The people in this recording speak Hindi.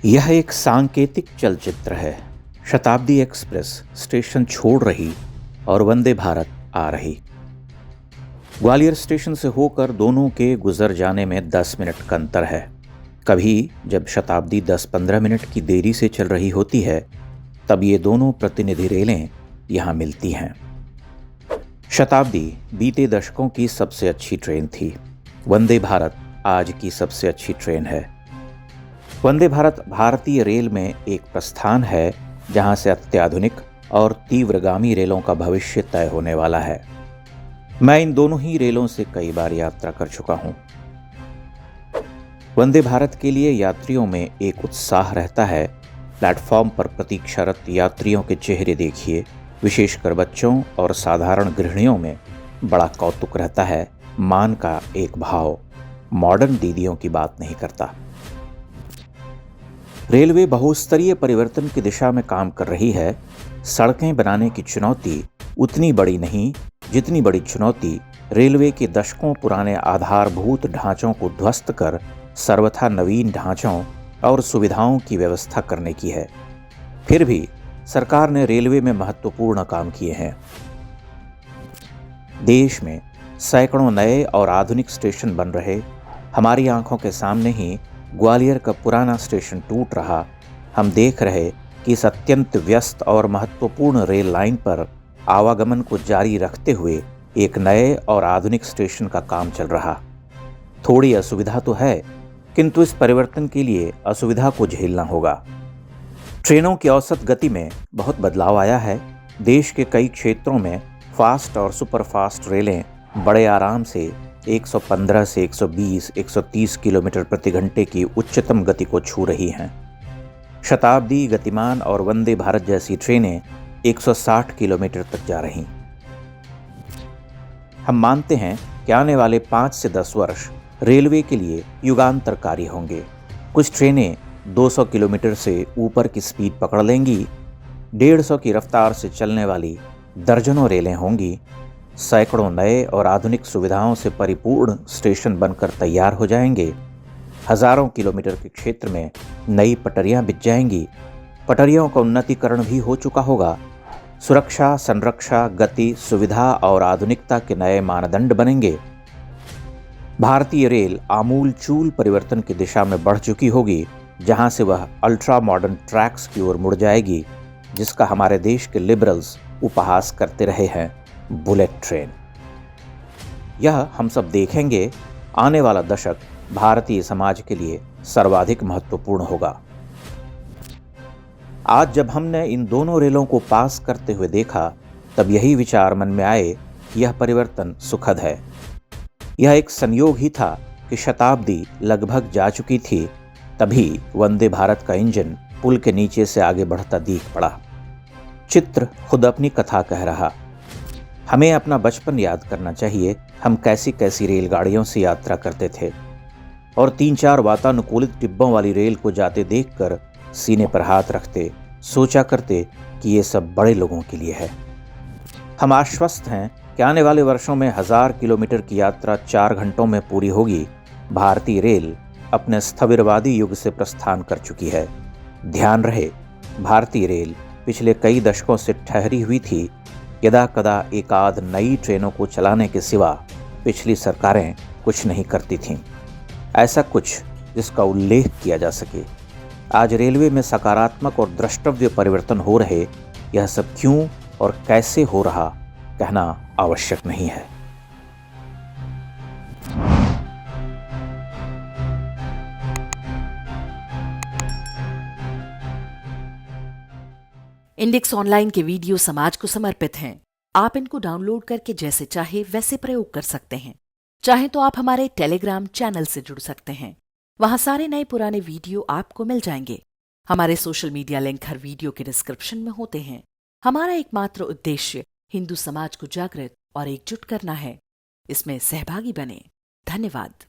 यह एक सांकेतिक चलचित्र है। शताब्दी एक्सप्रेस स्टेशन छोड़ रही और वंदे भारत आ रही। ग्वालियर स्टेशन से होकर दोनों के गुजर जाने में 10 मिनट का अंतर है। कभी जब शताब्दी 10-15 मिनट की देरी से चल रही होती है, तब ये दोनों प्रतिनिधि रेलें यहाँ मिलती हैं। शताब्दी बीते दशकों की सबसे अच्छी ट्रेन थी। वंदे भारत आज की सबसे अच्छी ट्रेन है। वंदे भारत भारतीय रेल में एक प्रस्थान है जहां से अत्याधुनिक और तीव्रगामी रेलों का भविष्य तय होने वाला है। मैं इन दोनों ही रेलों से कई बार यात्रा कर चुका हूं। वंदे भारत के लिए यात्रियों में एक उत्साह रहता है। प्लेटफॉर्म पर प्रतीक्षारत यात्रियों के चेहरे देखिए, विशेषकर बच्चों और साधारण गृहिणियों में बड़ा कौतुक रहता है। मान का एक भाव मॉडर्न दीदियों की बात नहीं करता। रेलवे बहुस्तरीय परिवर्तन की दिशा में काम कर रही है। सड़कें बनाने की चुनौती उतनी बड़ी नहीं जितनी बड़ी चुनौती रेलवे के दशकों पुराने आधारभूत ढांचों को ध्वस्त कर सर्वथा नवीन ढांचों और सुविधाओं की व्यवस्था करने की है। फिर भी सरकार ने रेलवे में महत्वपूर्ण काम किए हैं। देश में सैकड़ों नए और आधुनिक स्टेशन बन रहे। हमारी आंखों के सामने ही ग्वालियर का पुराना स्टेशन टूट रहा। हम देख रहे कि इस अत्यंत व्यस्त और महत्वपूर्ण रेल लाइन पर आवागमन को जारी रखते हुए एक नए और आधुनिक स्टेशन का काम चल रहा। थोड़ी असुविधा तो है, किंतु इस परिवर्तन के लिए असुविधा को झेलना होगा। ट्रेनों की औसत गति में बहुत बदलाव आया है। देश के कई क्षेत्रों में फास्ट और सुपरफास्ट रेलें बड़े आराम से 115 से 120, 130 किलोमीटर प्रति घंटे की उच्चतम गति को छू रही हैं। शताब्दी, गतिमान और वंदे भारत जैसी ट्रेनें 160 किलोमीटर तक जा रही। हम मानते हैं कि आने वाले 5 से 10 वर्ष रेलवे के लिए युगांतरकारी होंगे। कुछ ट्रेनें 200 किलोमीटर से ऊपर की स्पीड पकड़ लेंगी। 150 की रफ्तार से चलने वाली दर्जनों रेलें होंगी। सैकड़ों नए और आधुनिक सुविधाओं से परिपूर्ण स्टेशन बनकर तैयार हो जाएंगे। हजारों किलोमीटर के क्षेत्र में नई पटरियां बिछ जाएंगी। पटरियों का उन्नतीकरण भी हो चुका होगा। सुरक्षा, संरक्षा, गति, सुविधा और आधुनिकता के नए मानदंड बनेंगे। भारतीय रेल आमूलचूल परिवर्तन की दिशा में बढ़ चुकी होगी, जहां से वह अल्ट्रा मॉडर्न ट्रैक्स की ओर मुड़ जाएगी, जिसका हमारे देश के लिबरल्स उपहास करते रहे हैं, बुलेट ट्रेन। यह हम सब देखेंगे। आने वाला दशक भारतीय समाज के लिए सर्वाधिक महत्वपूर्ण होगा। आज जब हमने इन दोनों रेलों को पास करते हुए देखा, तब यही विचार मन में आए कि यह परिवर्तन सुखद है। यह एक संयोग ही था कि शताब्दी लगभग जा चुकी थी, तभी वंदे भारत का इंजन पुल के नीचे से आगे बढ़ता दिख पड़ा। चित्र खुद अपनी कथा कह रहा। हमें अपना बचपन याद करना चाहिए। हम कैसी कैसी रेलगाड़ियों से यात्रा करते थे और 3-4 वातानुकूलित डिब्बों वाली रेल को जाते देखकर सीने पर हाथ रखते, सोचा करते कि ये सब बड़े लोगों के लिए है। हम आश्वस्त हैं कि आने वाले वर्षों में 1000 किलोमीटर की यात्रा 4 घंटों में पूरी होगी। भारतीय रेल अपने स्थविरवादी युग से प्रस्थान कर चुकी है। ध्यान रहे, भारतीय रेल पिछले कई दशकों से ठहरी हुई थी। यदा कदा एकाध नई ट्रेनों को चलाने के सिवा पिछली सरकारें कुछ नहीं करती थीं। ऐसा कुछ जिसका उल्लेख किया जा सके। आज रेलवे में सकारात्मक और द्रष्टव्य परिवर्तन हो रहे। यह सब क्यों और कैसे हो रहा कहना आवश्यक नहीं है। इंडेक्स ऑनलाइन के वीडियो समाज को समर्पित हैं। आप इनको डाउनलोड करके जैसे चाहे वैसे प्रयोग कर सकते हैं। चाहे तो आप हमारे टेलीग्राम चैनल से जुड़ सकते हैं। वहां सारे नए पुराने वीडियो आपको मिल जाएंगे। हमारे सोशल मीडिया लिंक हर वीडियो के डिस्क्रिप्शन में होते हैं। हमारा एकमात्र उद्देश्य हिंदू समाज को जागृत और एकजुट करना है। इसमें सहभागी बने। धन्यवाद।